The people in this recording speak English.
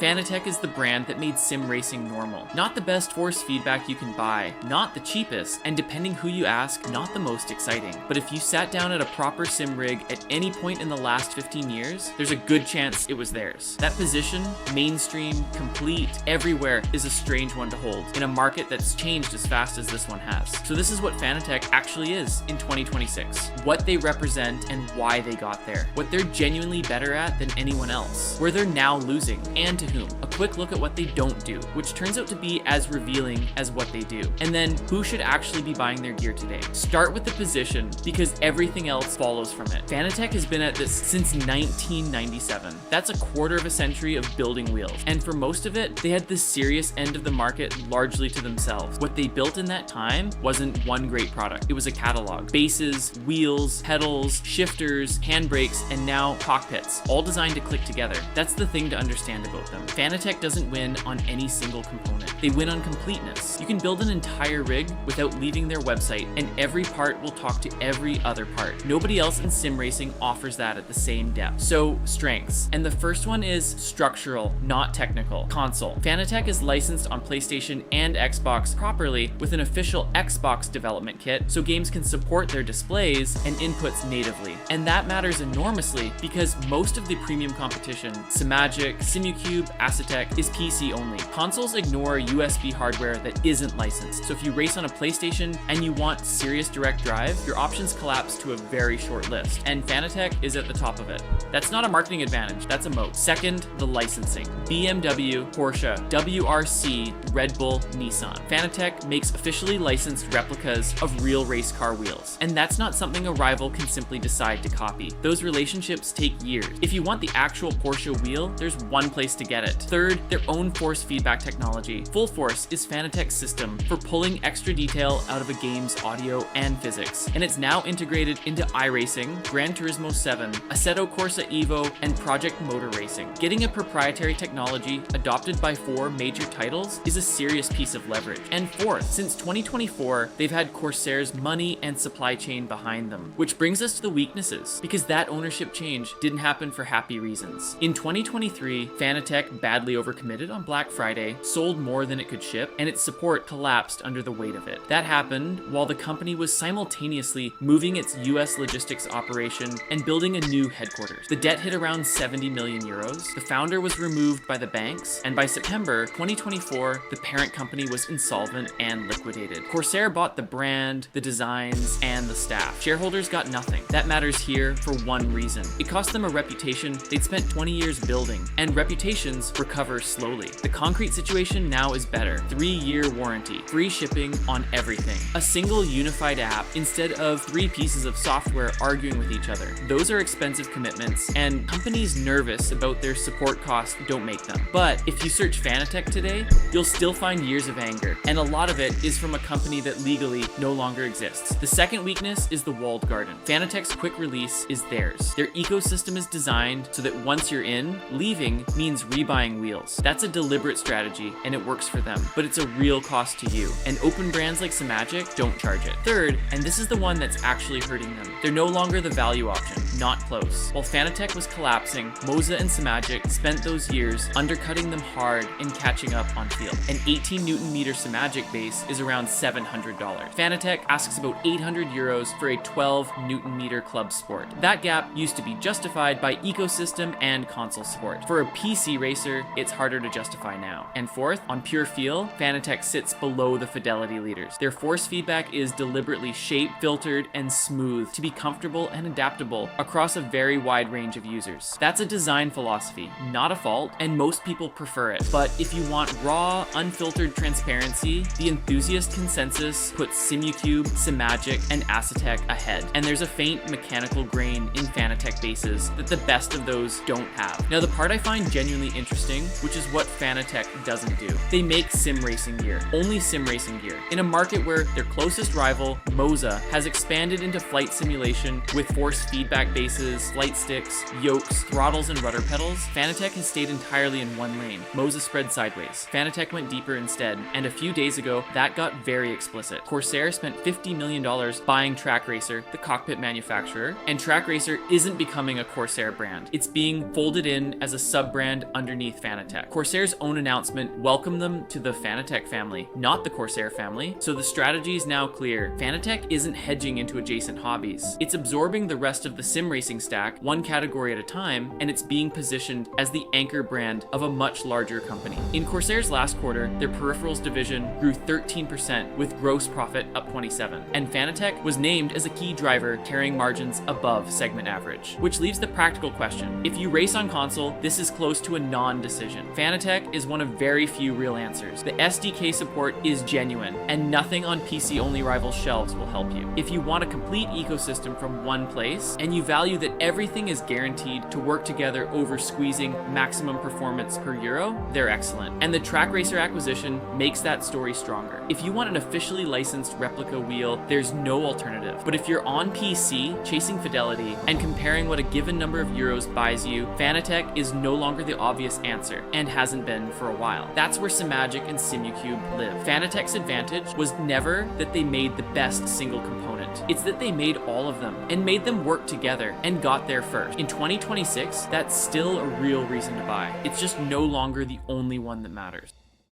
Fanatec is the brand that made sim racing normal. Not the best force feedback you can buy, not the cheapest, and depending who you ask, not the most exciting. But if you sat down at a proper sim rig at any point in the last 15 years, there's a good chance it was theirs. That position, mainstream, complete, everywhere, is a strange one to hold in a market that's changed as fast as this one has. So this is what Fanatec actually is in 2026. What they represent and why they got there. What they're genuinely better at than anyone else. Where they're now losing, and to whom. A quick look at what they don't do, which turns out to be as revealing as what they do. And then, who should actually be buying their gear today? Start with the position, because everything else follows from it. Fanatec has been at this since 1997. That's a quarter of a century of building wheels. And for most of it, they had the serious end of the market largely to themselves. What they built in that time wasn't one great product. It was a catalog. Bases, wheels, pedals, shifters, handbrakes, and now cockpits, all designed to click together. That's the thing to understand about them. Fanatec doesn't win on any single component. They win on completeness. You can build an entire rig without leaving their website, and every part will talk to every other part. Nobody else in sim racing offers that at the same depth. So, strengths. And the first one is structural, not technical. Console. Fanatec is licensed on PlayStation and Xbox properly with an official Xbox development kit, so games can support their displays and inputs natively. And that matters enormously because most of the premium competition, Simagic, Simucube, Acetec, is PC only. Consoles ignore USB hardware that isn't licensed. So if you race on a PlayStation and you want serious direct drive, your options collapse to a very short list. And Fanatec is at the top of it. That's not a marketing advantage, that's a moat. Second, the licensing. BMW, Porsche, WRC, Red Bull, Nissan. Fanatec makes officially licensed replicas of real race car wheels. And that's not something a rival can simply decide to copy. Those relationships take years. If you want the actual Porsche wheel, there's one place to get it. Third, their own force feedback technology. FullForce is Fanatec's system for pulling extra detail out of a game's audio and physics. And it's now integrated into iRacing, Gran Turismo 7, Assetto Corsa Evo, and Project Motor Racing. Getting a proprietary technology adopted by 4 major titles is a serious piece of leverage. And fourth, since 2024, they've had Corsair's money and supply chain behind them. Which brings us to the weaknesses, because that ownership change didn't happen for happy reasons. In 2023, Fanatec badly overcommitted on Black Friday, sold more than it could ship, and its support collapsed under the weight of it. That happened while the company was simultaneously moving its US logistics operation and building a new headquarters. The debt hit around 70 million euros, the founder was removed by the banks, and by September 2024, the parent company was insolvent and liquidated. Corsair bought the brand, the designs, and the staff. Shareholders got nothing. That matters here for one reason. It cost them a reputation they'd spent 20 years building, and reputations recover slowly. The concrete situation now is better. 3-year warranty, free shipping on everything, a single unified app instead of 3 pieces of software arguing with each other. Those are expensive commitments, and companies nervous about their support costs don't make them. But if you search Fanatec today, you'll still find years of anger, and a lot of it is from a company that legally no longer exists. The second weakness is the walled garden. Fanatec's quick release is theirs. Their ecosystem is designed so that once you're in, leaving means rebuying wheels. That's a deliberate strategy, and it works for them, but it's a real cost to you. And open brands like Simagic don't charge it. Third, and this is the one that's actually hurting them, they're no longer the value option, not close. While Fanatec was collapsing, Moza and Simagic spent those years undercutting them hard and catching up on field. An 18 Newton meter Simagic base is around $700. Fanatec asks about 800 euros for a 12 Newton meter club sport. That gap used to be justified by ecosystem and console support. For a PC racer, it's harder to justify now. And fourth, on pure feel, Fanatec sits below the fidelity leaders. Their force feedback is deliberately shaped, filtered, and smooth to be comfortable and adaptable across a very wide range of users. That's a design philosophy, not a fault, and most people prefer it. But if you want raw, unfiltered transparency, the enthusiast consensus puts Simucube, Simagic, and Acetec ahead. And there's a faint mechanical grain in Fanatec bases that the best of those don't have. Now, the part I find genuinely interesting, which is what Fanatec doesn't do. They make sim racing gear, only sim racing gear, in a market where their closest rival, Moza, has expanded into flight simulation with force feedback bases, flight sticks, yokes, throttles, and rudder pedals. Fanatec has stayed entirely in one lane. Moza spread sideways. Fanatec went deeper instead, and a few days ago, that got very explicit. Corsair spent $50 million buying Trak Racer, the cockpit manufacturer, and Trak Racer isn't becoming a Corsair brand. It's being folded in as a sub-brand under underneath Fanatec. Corsair's own announcement welcomed them to the Fanatec family, not the Corsair family, so the strategy is now clear. Fanatec isn't hedging into adjacent hobbies. It's absorbing the rest of the sim racing stack, one category at a time, and it's being positioned as the anchor brand of a much larger company. In Corsair's last quarter, their peripherals division grew 13% with gross profit up 27%, and Fanatec was named as a key driver, carrying margins above segment average. Which leaves the practical question. If you race on console, this is close to a non-decision. Fanatec is one of very few real answers. The SDK support is genuine, and nothing on PC-only rival shelves will help you. If you want a complete ecosystem from one place, and you value that everything is guaranteed to work together over squeezing maximum performance per euro, they're excellent. And the Trak Racer acquisition makes that story stronger. If you want an officially licensed replica wheel, there's no alternative. But if you're on PC, chasing fidelity, and comparing what a given number of euros buys you, Fanatec is no longer the obvious answer, and hasn't been for a while. That's where Simagic and Simucube live. Fanatec's advantage was never that they made the best single component. It's that they made all of them, and made them work together, and got there first. In 2026, that's still a real reason to buy. It's just no longer the only one that matters.